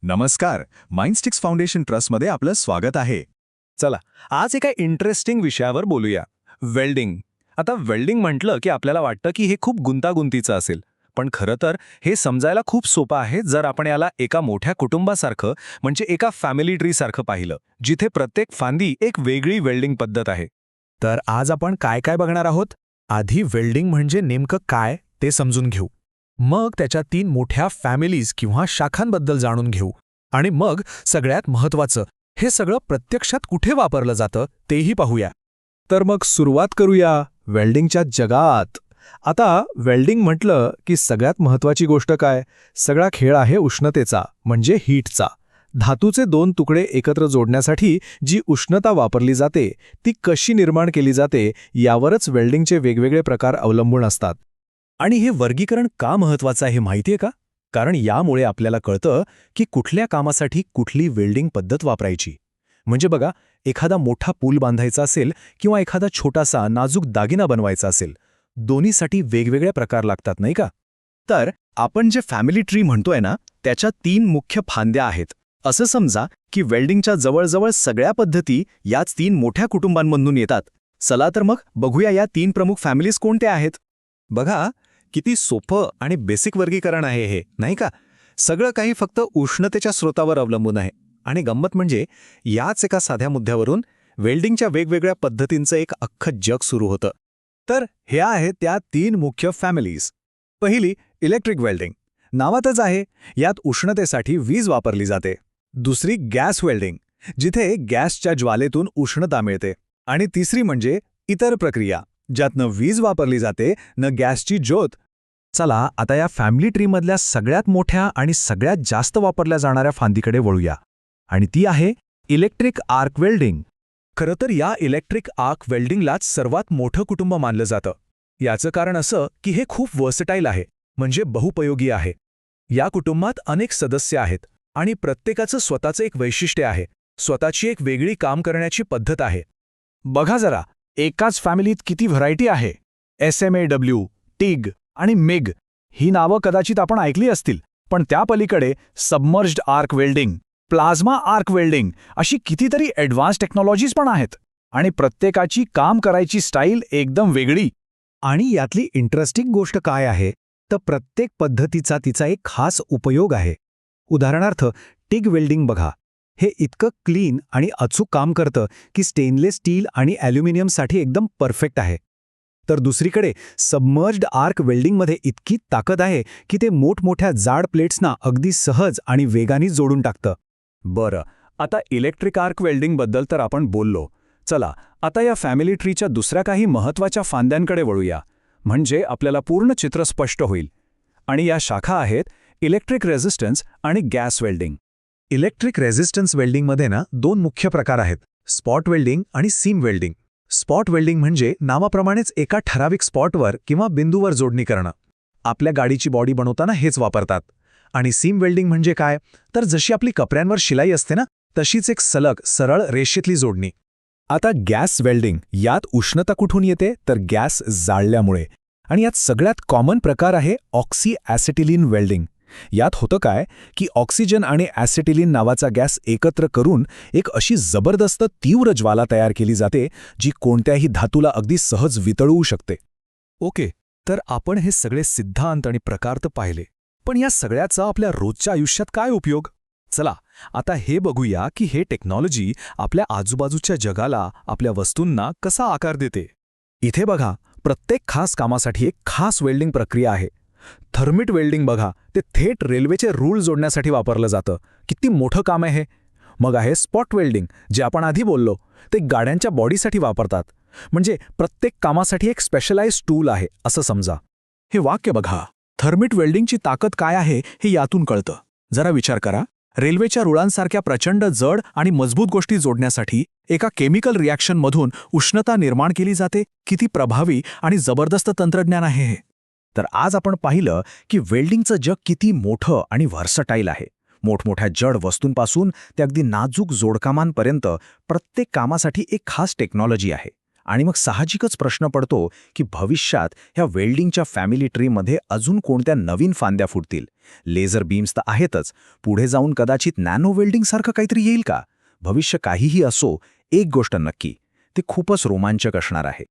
नमस्कार. माइंडस्टिक्स फाउंडेशन ट्रस्टमध्ये आपलं स्वागत आहे. चला आज एका इंटरेस्टिंग विषयावर बोलूया. वेल्डिंग. आता वेल्डिंग म्हटलं की आपल्याला वाटतं की हे खूप गुंतागुंतीचं असेल, पण खरं तर हे समजायला खूप सोपं आहे जर आपण याला एका मोठ्या कुटुंबासारखं म्हणजे एका फॅमिली ट्री सारखं पाहिलं, जिथे प्रत्येक फांदी एक वेगळी वेल्डिंग पद्धत आहे. तर आज आपण काय काय बघणार आहोत. आधी वेल्डिंग म्हणजे नेमकं काय ते समजून घेऊ. मग त्याच्या 3 मोठ्या फॅमिलीज किंवा शाखांबद्दल जाणून घेऊ. आणि मग सगळ्यात महत्त्वाचं, हे सगळं प्रत्यक्षात कुठे वापरलं जातं तेही पाहूया. तर मग सुरुवात करूया वेल्डिंगच्या जगात. आता वेल्डिंग म्हटलं की सगळ्यात महत्त्वाची गोष्ट काय? सगळा खेळ आहे उष्णतेचा, म्हणजे हीटचा. धातूचे 2 तुकडे एकत्र जोडण्यासाठी जी उष्णता वापरली जाते ती कशी निर्माण केली जाते यावरच वेल्डिंगचे वेगवेगळे प्रकार अवलंबून असतात. आणि हे वर्गीकरण का महत्त्वाचं आहे माहितीये का? कारण यामुळे आपल्याला कळतं की कुठल्या कामासाठी कुठली वेल्डिंग पद्धत वापरायची. म्हणजे बघा, एखादा मोठा पूल बांधायचा असेल किंवा एखादा छोटासा नाजूक दागिना बनवायचा असेल, दोन्हीसाठी वेगवेगळे प्रकार लागतात नाही का? तर आपण जे फॅमिली ट्री म्हणतोय ना, त्याच्या 3 मुख्य फांद्या आहेत. असं समजा की वेल्डिंगच्या जवळजवळ सगळ्या पद्धती याच 3 मोठ्या कुटुंबांमधून येतात. चला तर मग बघूया या 3 प्रमुख फॅमिलीज कोणत्या आहेत. बघा, किती सोपं आणि बेसिक वर्गीकरण आहे हे, नाही का? सगळं काही फक्त उष्णतेच्या स्रोतावर अवलंबून आहे. आणि गंमत म्हणजे याच एका साध्या मुद्द्यावरून वेल्डिंगच्या वेगवेगळ्या पद्धतींचं एक अख्खं जग सुरू होतं. तर ह्या आहेत त्या 3 मुख्य फॅमिलीज. पहिली, इलेक्ट्रिक वेल्डिंग. नावातच आहे, यात उष्णतेसाठी वीज वापरली जाते. दुसरी, गॅस वेल्डिंग, जिथे गॅसच्या ज्वालेतून उष्णता मिळते. आणि तिसरी म्हणजे इतर प्रक्रिया, ज्यात न वीज वापरली जाते न गॅसची ज्योत. चला आता या फॅमिली ट्रीमधल्या सगळ्यात मोठ्या आणि सगळ्यात जास्त वापरल्या जाणाऱ्या फांदीकडे वळूया. आणि ती आहे इलेक्ट्रिक आर्क वेल्डिंग. खरं तर या इलेक्ट्रिक आर्क वेल्डिंगलाच सर्वात मोठं कुटुंब मानलं जातं. याचं कारण असं की हे खूप वर्सटाईल आहे, म्हणजे बहुपयोगी आहे. या कुटुंबात अनेक सदस्य आहेत आणि प्रत्येकाचं स्वतःचं एक वैशिष्ट्य आहे, स्वतःची एक वेगळी काम करण्याची पद्धत आहे. बघा जरा, एकाच फॅमिलीत किती व्हरायटी आहे. SMAW, TIG आणि MIG ही नावं कदाचित आपण ऐकली असतील, पण त्या पलीकडे submerged arc welding, plasma arc welding अशी कितीतरी ॲडव्हान्स टेक्नॉलॉजीज पण आहेत. आणि प्रत्येकाची काम करायची स्टाईल एकदम वेगळी. आणि यातली इंटरेस्टिंग गोष्ट काय आहे, तर प्रत्येक पद्धतीचा तिचा एक खास उपयोग आहे. उदाहरणार्थ TIG वेल्डिंग बघा, हे इतकं क्लीन आणि अचूक काम करतं की स्टेनलेस स्टील आणि ॲल्युमिनियमसाठी एकदम परफेक्ट आहे. तर दुसरीकडे सबमर्ज्ड आर्क वेल्डिंगमध्ये इतकी ताकद आहे की ते मोठमोठ्या जाड प्लेट्सना अगदी सहज आणि वेगाने जोडून टाकतं. बरं, आता इलेक्ट्रिक आर्क वेल्डिंगबद्दल तर आपण बोललो. चला आता या फॅमिली ट्रीच्या दुसऱ्या काही महत्त्वाच्या फांद्यांकडे वळूया, म्हणजे आपल्याला पूर्ण चित्र स्पष्ट होईल. आणि या शाखा आहेत इलेक्ट्रिक रेझिस्टन्स आणि गॅस वेल्डिंग. इलेक्ट्रिक रेझिस्टन्स वेल्डिंगमध्ये 2 मुख्य प्रकार आहेत, स्पॉट वेल्डिंग आणि सीम वेल्डिंग. स्पॉट वेल्डिंग म्हणजे नावाप्रमाणेच एका ठराविक स्पॉटवर किंवा बिंदूवर जोडणी करणं. आपल्या गाडीची बॉडी बनवताना हेच वापरतात. आणि सीम वेल्डिंग म्हणजे काय, तर जशी आपली कपड्यांवर शिलाई असते ना, तशीच एक सलग सरळ रेषेतली जोडणी. आता गॅस वेल्डिंग, यात उष्णता कुठून येते, तर गॅस जाळल्यामुळे. आणि यात सगळ्यात कॉमन प्रकार आहे ऑक्सी ॲसिटिलीन वेल्डिंग. यात होतं काय की ऑक्सिजन आणि ॲसिटिलीन नावाचा गॅस एकत्र करून एक अशी जबरदस्त तीव्र ज्वाला तयार केली जाते, जी कोणत्याही धातूला अगदी सहज वितळवू शकते. ओके, तर आपण हे सगळे सिद्धांत आणि प्रकार तर पाहिले, पण या सगळ्याचा आपल्या रोजच्या आयुष्यात काय उपयोग? चला आता हे बघूया की हे टेक्नॉलॉजी आपल्या आजूबाजूच्या जगाला, आपल्या वस्तूंना कसा आकार देते. इथे बघा, प्रत्येक खास कामासाठी एक खास वेल्डिंग प्रक्रिया आहे. थर्मिट वेल्डिंग बघा, ते थेट रेल्वेचे रूळ जोडण्यासाठी वापरलं जातं. किती मोठं काम आहे हे. मग आहे स्पॉट वेल्डिंग, जे आपण आधी बोललो, ते गाड्यांच्या बॉडीसाठी वापरतात. म्हणजे प्रत्येक कामासाठी एक स्पेशलाइज्ड टूल आहे असं समजा. हे वाक्य बघा, थर्मिट वेल्डिंगची ताकद काय आहे हे यातून कळतं. जरा विचार करा, रेल्वेच्या रुळांसारख्या प्रचंड जड आणि मजबूत गोष्टी जोडण्यासाठी एका केमिकल रिॲक्शनमधून उष्णता निर्माण केली जाते. किती प्रभावी आणि जबरदस्त तंत्रज्ञान आहे हे. तर आज आपण पाहिलं की वेल्डिंगचं जग किती मोठं आणि व्हर्सटाईल आहे. मोठमोठ्या जड वस्तूंपासून ते अगदी नाजूक जोडकामांपर्यंत प्रत्येक कामासाठी एक खास टेक्नॉलॉजी आहे. आणि मग साहजिकच प्रश्न पडतो की भविष्यात ह्या वेल्डिंगच्या फॅमिली ट्रीमध्ये अजून कोणत्या नवीन फांद्या फुटतील. लेझर बीम्स तर आहेतच, पुढे जाऊन कदाचित नॅनो वेल्डिंगसारखं काहीतरी येईल का? भविष्य काहीही असो, एक गोष्ट नक्की, ते खूपच रोमांचक असणार आहे.